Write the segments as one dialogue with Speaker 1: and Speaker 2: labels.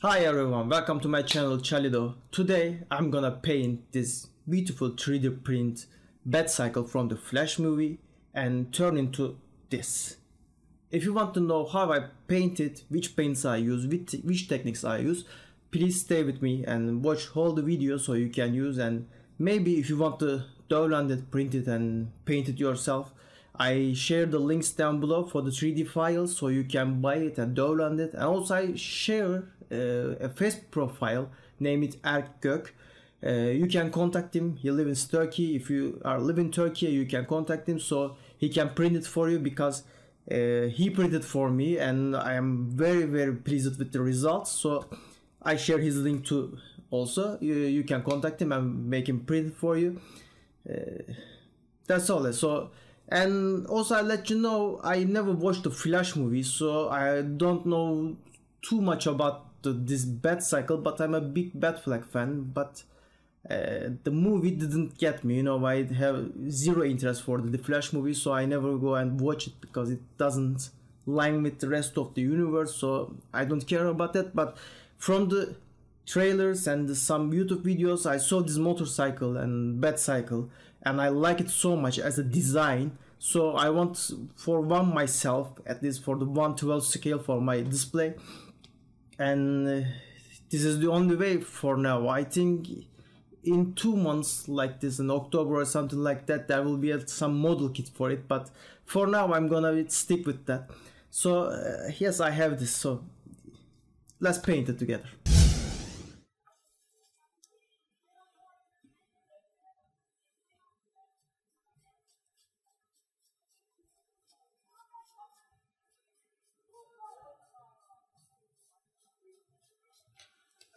Speaker 1: Hi everyone, welcome to my channel Çağlar. Today I'm gonna paint this beautiful 3D print Batcycle from the Flash movie and turn into this. If you want to know how I paint it, which paints I use, which techniques I use, please stay with me and watch all the videos so you can use, and maybe if you want to download it, print it and paint it yourself, I share the links down below for the 3D files so you can buy it and download it. And also I share a Facebook profile, name it Erk Gök. You can contact him. He lives in Turkey. If you are living in Turkey, you can contact him so he can print it for you, because he printed for me and I am very pleased with the results. So I share his link too. Also, you can contact him and make him print it for you. That's all. So, and also I let you know, I never watched the Flash movie, so I don't know too much about this Batcycle, but I'm a big Batfleck fan. But the movie didn't get me, I have zero interest for the Flash movie, so I never go and watch it because it doesn't line with the rest of the universe, so I don't care about that. But from the trailers and some YouTube videos, I saw this motorcycle and Batcycle and I like it so much as a design, so I want for one myself, at least for the 1/12 scale for my display. And this is the only way for now. I think in 2 months, like this in October or something like that, there will be some model kit for it, but for now I'm gonna stick with that. So yes, I have this, so let's paint it together.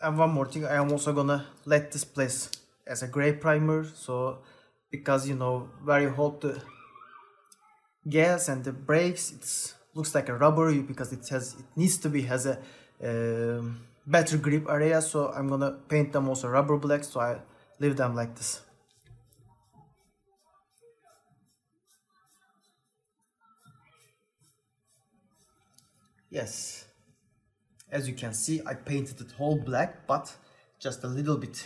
Speaker 1: And one more thing, I am also gonna let this place as a gray primer, so because where you hold the gas and the brakes, it looks like a rubber, because it needs to be has a better grip area. So I'm gonna paint them also rubber black, so I leave them like this. Yes, as you can see, I painted it whole black, but just a little bit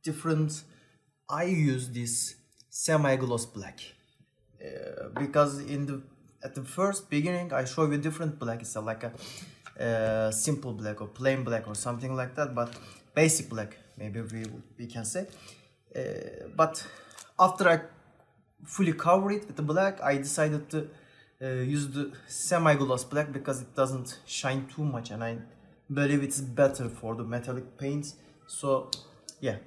Speaker 1: different. I use this semi-gloss black because at the first beginning I show you different black. It's like a simple black or plain black or something like that, but basic black maybe we can say. But after I fully cover it with the black, I decided to use the semi-gloss black because it doesn't shine too much and I believe it's better for the metallic paints. So yeah,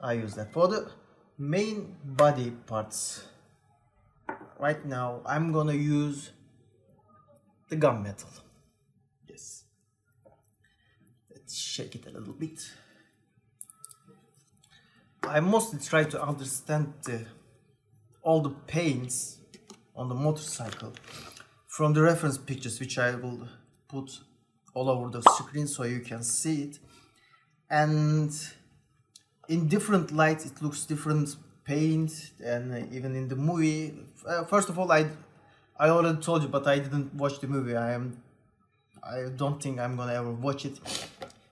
Speaker 1: I use that. For the main body parts, right now I'm gonna use the gunmetal. Yes, let's shake it a little bit. I mostly try to understand all the paints on the motorcycle from the reference pictures, which I will put all over the screen so you can see it. And in different lights it looks different paint, and even in the movie, first of all, I already told you, but I didn't watch the movie. I don't think I'm gonna ever watch it,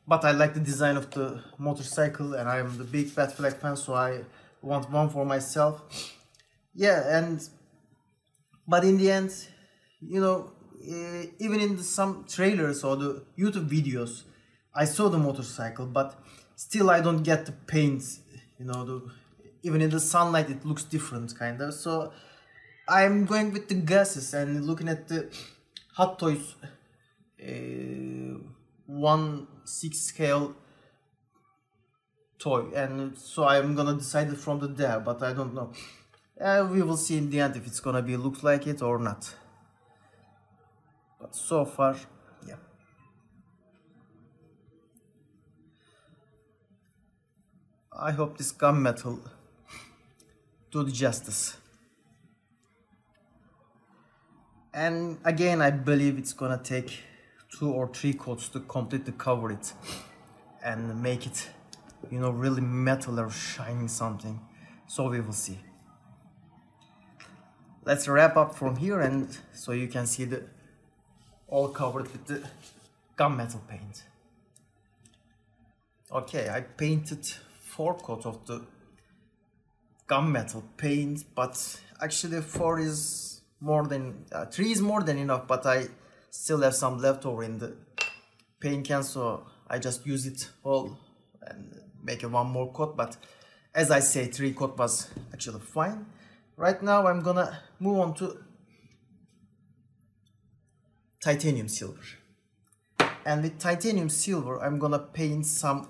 Speaker 1: but I like the design of the motorcycle and I am the big Batfleck fan, so I want one for myself. Yeah, but in the end, even in some trailers or the YouTube videos, I saw the motorcycle, but still I don't get the paints. Even in the sunlight it looks different kind of. So I'm going with the gases and looking at the Hot Toys 1/6 scale toy, and so I'm gonna decide it from there, but I don't know. We will see in the end if it's gonna be look like it or not. But so far, yeah. I hope this gunmetal do the justice. And again, I believe it's gonna take 2 or 3 coats to completely cover it and make it, really metal or shining something. So we will see. Let's wrap up from here, and so you can see the all covered with the gunmetal paint. Okay, I painted 4 coats of the gunmetal paint, but actually 4 is more than 3 is more than enough, but I still have some leftover in the paint can, so I just use it all and make a 1 more coat. But as I say, 3 coat was actually fine. Right now I'm gonna move on to titanium silver, and with titanium silver I'm gonna paint some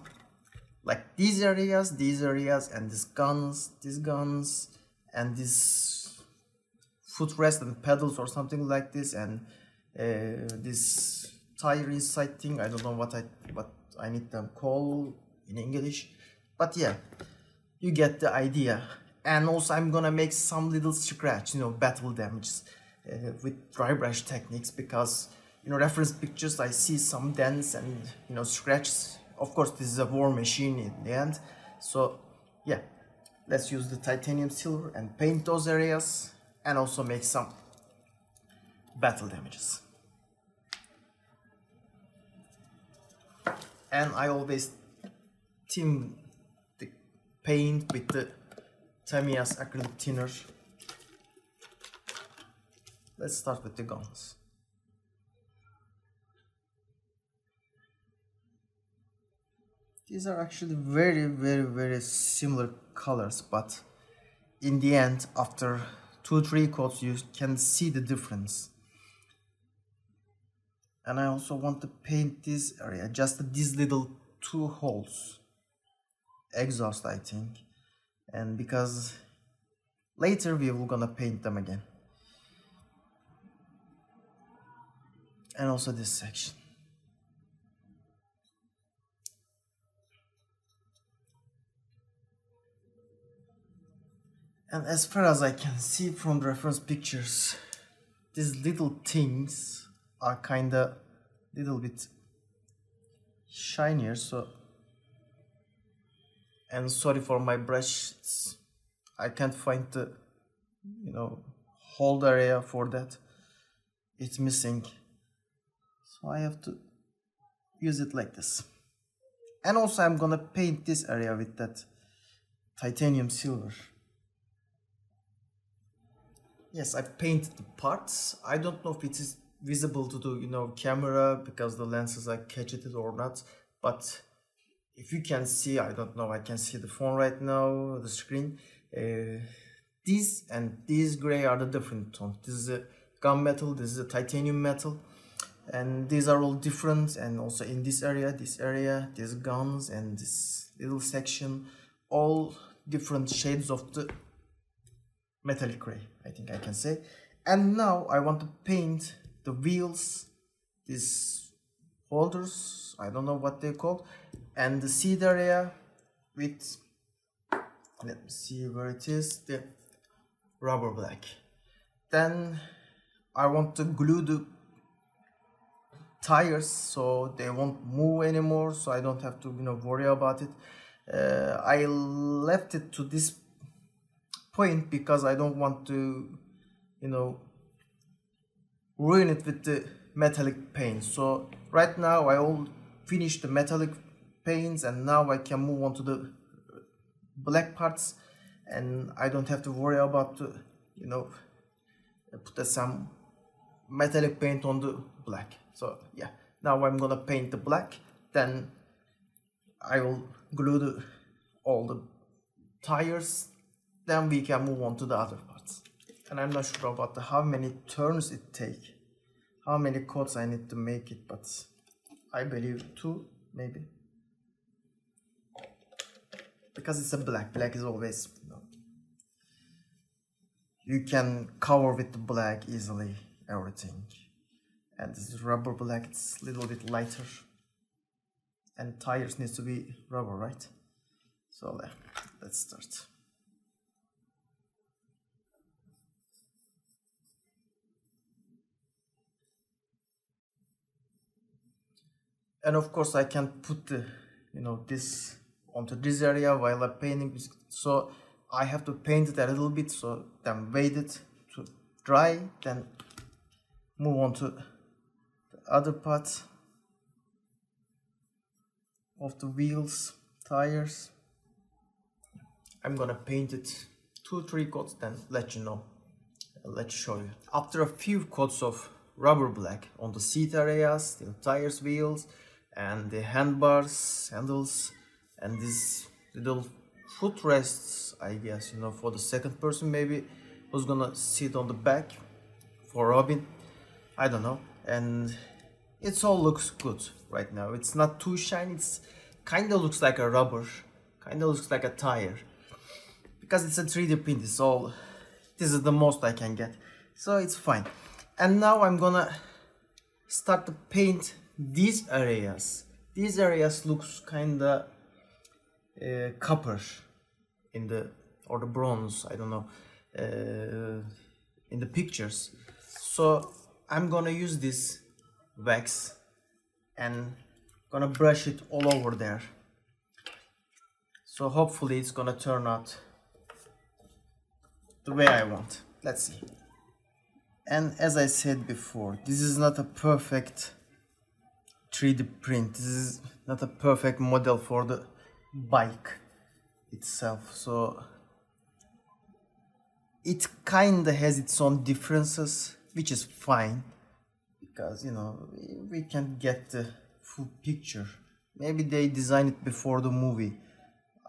Speaker 1: like these areas, and these guns, and this footrest and pedals or something like this, and this tire inside thing. I don't know what I need them call in English, but yeah, you get the idea. And also I'm gonna make some little scratch, you know, battle damages with dry brush techniques, because you know, reference pictures I see some dents and, you know, scratches. Of course this is a war machine in the end, so yeah, let's use the titanium silver and paint those areas and also make some battle damages. And I always thin the paint with the Tamiya's acrylic thinner. Let's start with the guns. These are actually very similar colors, but in the end, after 2-3 coats, you can see the difference. And I also want to paint this area, just these little 2 holes, exhaust I think, and because later we will gonna paint them again. And also this section. And as far as I can see from the reference pictures, these little things are kinda little bit shinier, so, and sorry for my brush, I can't find the, you know, hold area for that. It's missing, so I have to use it like this. And also I'm gonna paint this area with that titanium silver. Yes, I painted the parts. I don't know if it is visible to the, you know, camera because the lenses are catching it or not, but if you can see, I don't know, I can see the phone right now, the screen. These and these gray are the different tones. This is a gunmetal, this is a titanium metal, and these are all different. And also in this area, these guns and this little section, all different shades of the metallic gray, I think I can say. And now I want to paint the wheels, these holders, I don't know what they're called, and the seat area with, let me see where it is, the rubber black. Then I want to glue the tires so they won't move anymore, so I don't have to, you know, worry about it. I left it to this point because I don't want to, you know, ruin it with the metallic paint. So right now I all finished the metallic paints, and now I can move on to the black parts, and I don't have to worry about the, you know, put some metallic paint on the black. So yeah, now I'm gonna paint the black, then I will glue all the tires, then we can move on to the other parts. And I'm not sure about how many turns it takes, how many coats I need to make it, but I believe 2 maybe, because it's a black is always, you know, you can cover with the black easily everything. And this is rubber black, it's a little bit lighter, and tires needs to be rubber, right? So let's start. And of course I can put the, you know, this onto this area while I'm painting, so I have to paint it a little bit, so then wait it to dry, then move on to the other part. of the wheels, tires. I'm gonna paint it 2-3 coats, then let you know. Let's show you. After a few coats of rubber black on the seat areas, the tires, wheels, and the handbars, handles, and these little footrests, I guess, you know, for the second person maybe who's gonna sit on the back for Robin, I don't know. And it all looks good right now. It's not too shiny, it's kind of looks like a rubber, kind of looks like a tire, because it's a 3D print. It's all, this is the most I can get, so it's fine. And now I'm gonna start to paint these areas. These areas looks kinda copper in the, or the bronze, I don't know, in the pictures. So I'm gonna use this wax and gonna brush it all over there. So hopefully it's gonna turn out the way I want. Let's see. And as I said before, this is not a perfect 3D print. This is not a perfect model for the bike itself. So it kinda has its own differences, which is fine, because, you know, we can get the full picture. Maybe they designed it before the movie,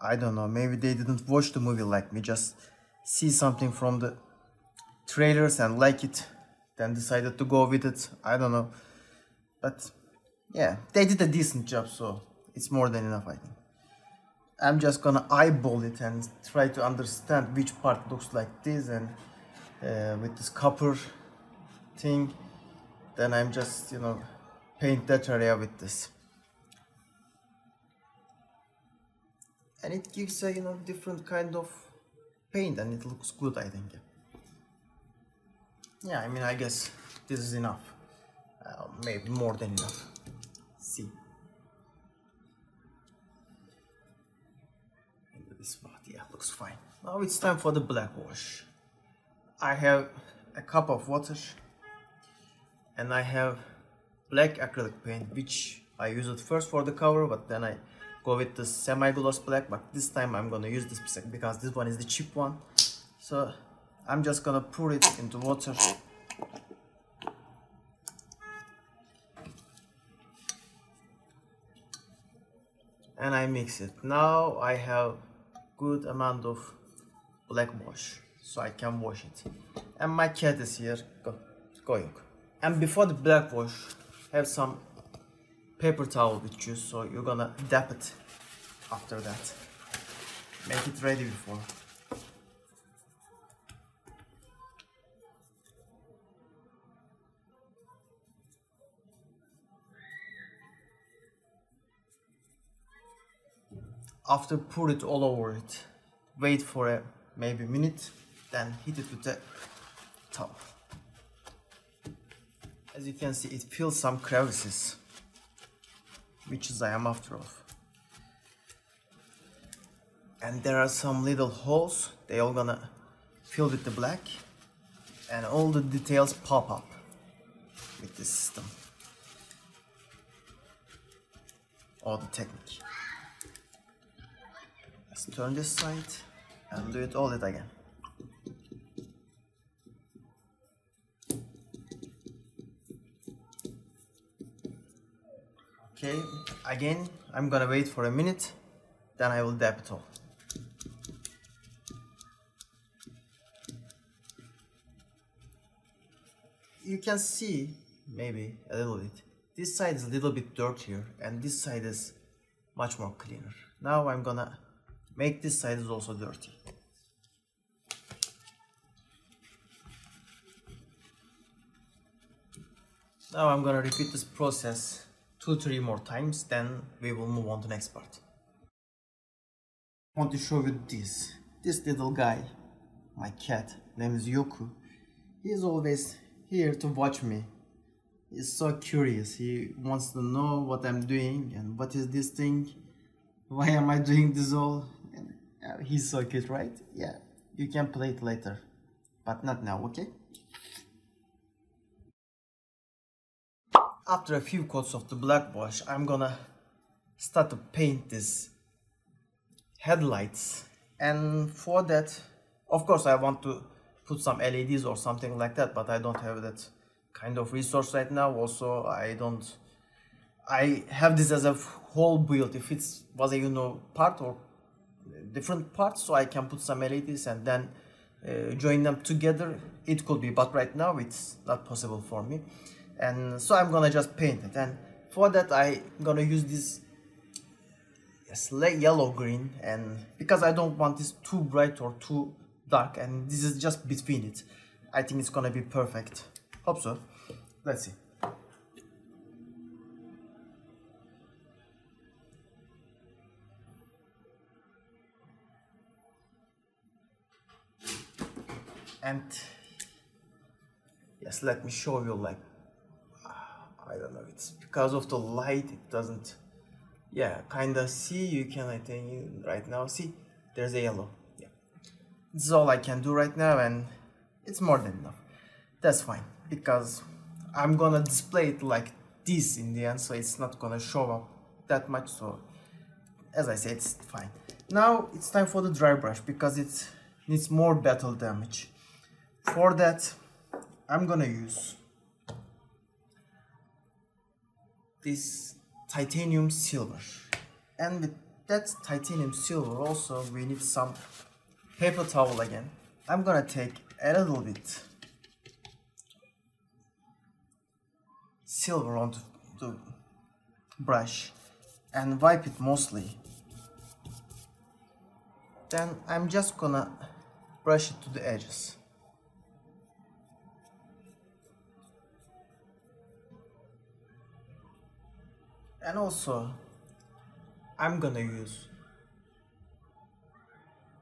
Speaker 1: I don't know. Maybe they didn't watch the movie like me, just see something from the trailers and like it, then decided to go with it, I don't know. But yeah, they did a decent job, so it's more than enough, I think. I'm just gonna eyeball it and try to understand which part looks like this, and with this copper thing, then I'm just, you know, paint that area with this. And it gives a, you know, different kind of paint, and it looks good, I think. Yeah, I mean, I guess this is enough. Maybe more than enough. See. This spot, yeah, looks fine. Now it's time for the black wash. I have a cup of water, and I have black acrylic paint, which I use it first for the cover, but then I go with the semi-gloss black. But this time I'm gonna use this because this one is the cheap one. So I'm just gonna pour it into water. And I mix it. Now I have good amount of black wash, so I can wash it. And my cat is here, going. And before the black wash, have some paper towel with you, so you're gonna dab it after that. Make it ready before. After pour it all over it, wait for a maybe minute, then hit it with a towel. As you can see, it fills some crevices, which is I am after of. And there are some little holes, they all gonna fill with the black, and all the details pop up with this system, or the technique. Let's turn this side and do it all it again. Okay, again, I'm gonna wait for a minute, then I will dab it all. You can see, maybe a little bit, this side is a little bit dirtier and this side is much more cleaner. Now I'm gonna make this side is also dirty. Now I'm gonna repeat this process 2-3 more times, then we will move on to the next part. I want to show you this little guy, my cat, name is Yoku. He is always here to watch me. He's so curious, he wants to know what I'm doing and what is this thing, why am I doing this all. And, he's so cute, right? Yeah, you can play it later, but not now, okay? After a few coats of the black wash, I'm gonna start to paint this headlights, and for that, of course, I want to put some LEDs or something like that, but I don't have that kind of resource right now. Also, I have this as a whole build. If it was a part or different parts, so I can put some LEDs and then join them together, it could be, but right now it's not possible for me, and so I'm gonna just paint it. And for that I'm gonna use this yellow green, and because I don't want this too bright or too dark, and this is just between it, I think it's gonna be perfect. Hope so. Let's see. And yes, let me show you, like, I don't know, it's because of the light, it doesn't, yeah, kinda see. You can, I think, right now, see, there's a yellow. Yeah, this is all I can do right now, and it's more than enough. That's fine, because I'm gonna display it like this in the end, so it's not gonna show up that much. So as I said, it's fine. Now it's time for the dry brush, because it needs more battle damage. For that, I'm gonna use this titanium silver, and with that titanium silver also we need some paper towel again. I'm gonna take a little bit silver onto the brush and wipe it mostly. Then I'm just gonna brush it to the edges. And also I'm gonna use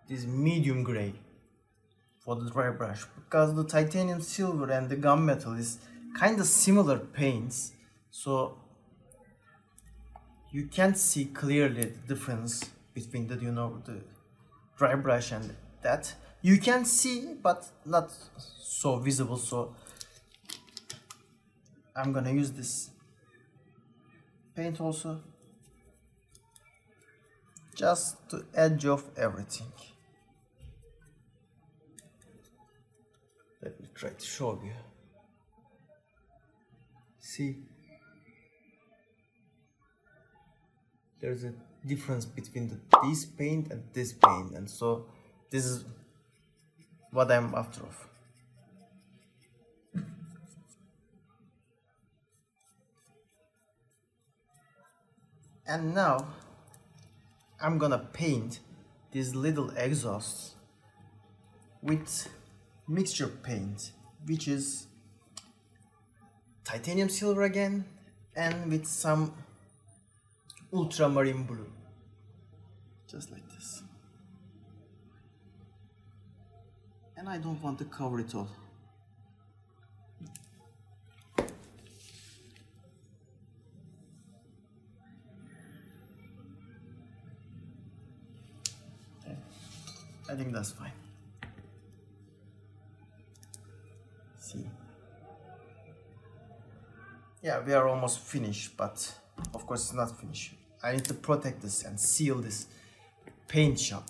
Speaker 1: this medium gray for the dry brush, because the titanium silver and the gunmetal is kind of similar paints, so you can't see clearly the difference between the the dry brush and that. You can see, but not so visible. So I'm gonna use this paint also, just to edge off everything. Let me try to show you. See, there's a difference between this paint and this paint, and so this is what I'm after of. And now I'm gonna paint these little exhausts with mixture paint, which is titanium silver again, and with some ultramarine blue, just like this. And I don't want to cover it all. I think that's fine. See, yeah, we are almost finished, but of course it's not finished. I need to protect this and seal this paint shop,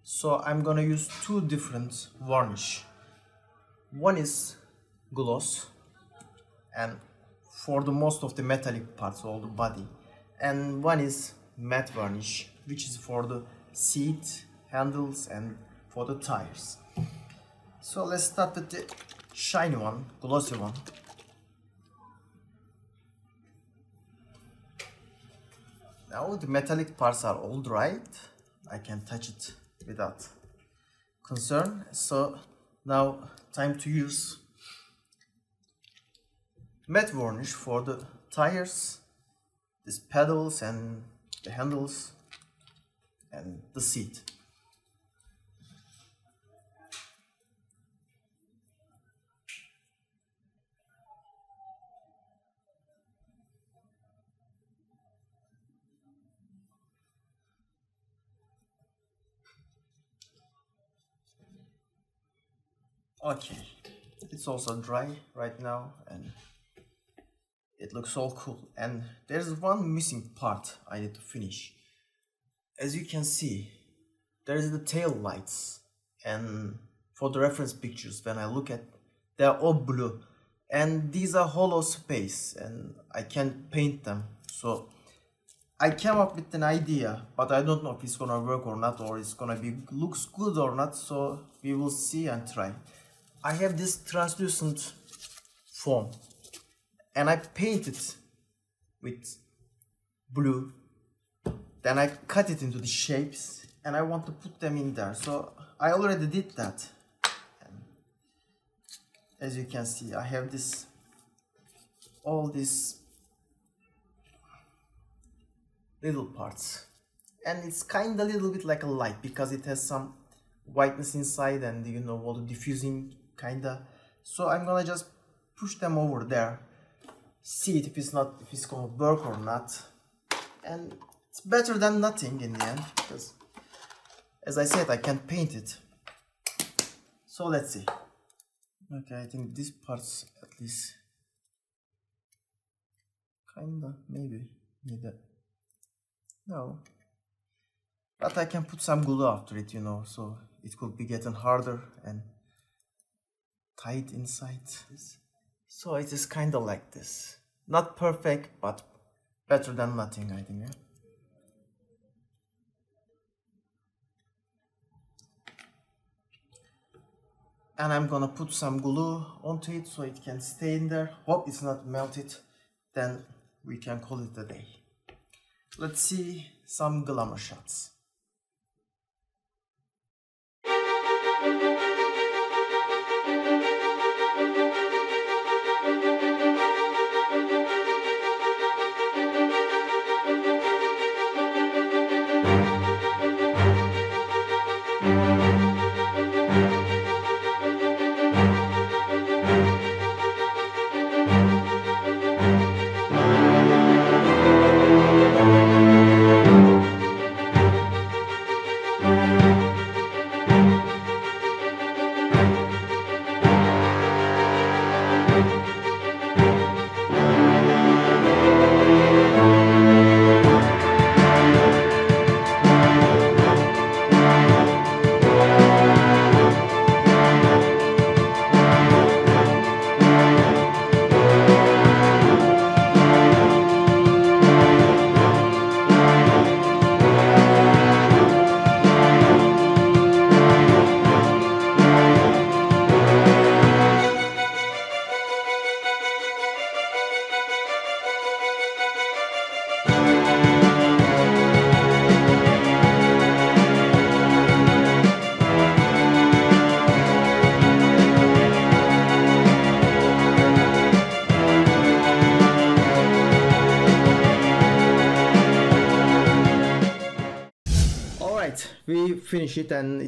Speaker 1: so I'm gonna use two different varnish. One is gloss, and for the most of the metallic parts, all the body, and one is matte varnish, which is for the seat, handles, and for the tires. So let's start with the shiny one, glossy one. Now the metallic parts are all dried. I can touch it without concern. So now time to use matte varnish for the tires, these pedals and the handles and the seat. Okay, it's also dry right now, and it looks all cool. And there's one missing part I need to finish. As you can see, there's the tail lights, and for the reference pictures, when I look at, they're all blue, and these are hollow space, and I can't paint them. So I came up with an idea, but I don't know if it's gonna work or not, or it's gonna be looks good or not. So we will see and try. I have this translucent foam, and I paint it with blue. Then I cut it into the shapes, and I want to put them in there. So I already did that. And as you can see, I have this, all these little parts, and it's kind of a little bit like a light because it has some whiteness inside, and you know, all the diffusing kinda. So I'm gonna just push them over there, see it if it's gonna work or not, and it's better than nothing in the end, because as I said, I can't paint it. So let's see. Okay, I think this part's at least kinda, maybe no, but I can put some glue after it, you know, so it could be getting harder and tight inside. So it is kind of like this, not perfect, but better than nothing, I think. Yeah? And I'm gonna put some glue onto it so it can stay in there. Hope it's not melted, then we can call it a day. Let's see some glamour shots. We finish it, and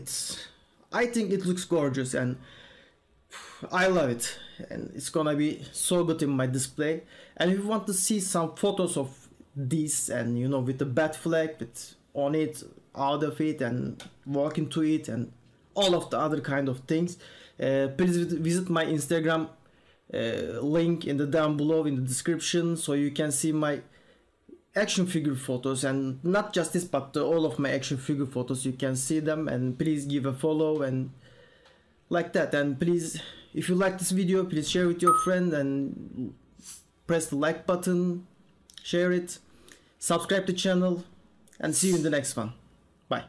Speaker 1: I think it looks gorgeous, and I love it, and it's gonna be so good in my display. And if you want to see some photos of this, and you know, with the bat flag with on it, out of it, and walk into it, and all of the other kind of things, please visit my Instagram link in the down below in the description, so you can see my action figure photos, and not just this, but all of my action figure photos. You can see them, and please give a follow and like that. And please, if you like this video, please share with your friend and press the like button, share it, subscribe to the channel, and see you in the next one. Bye.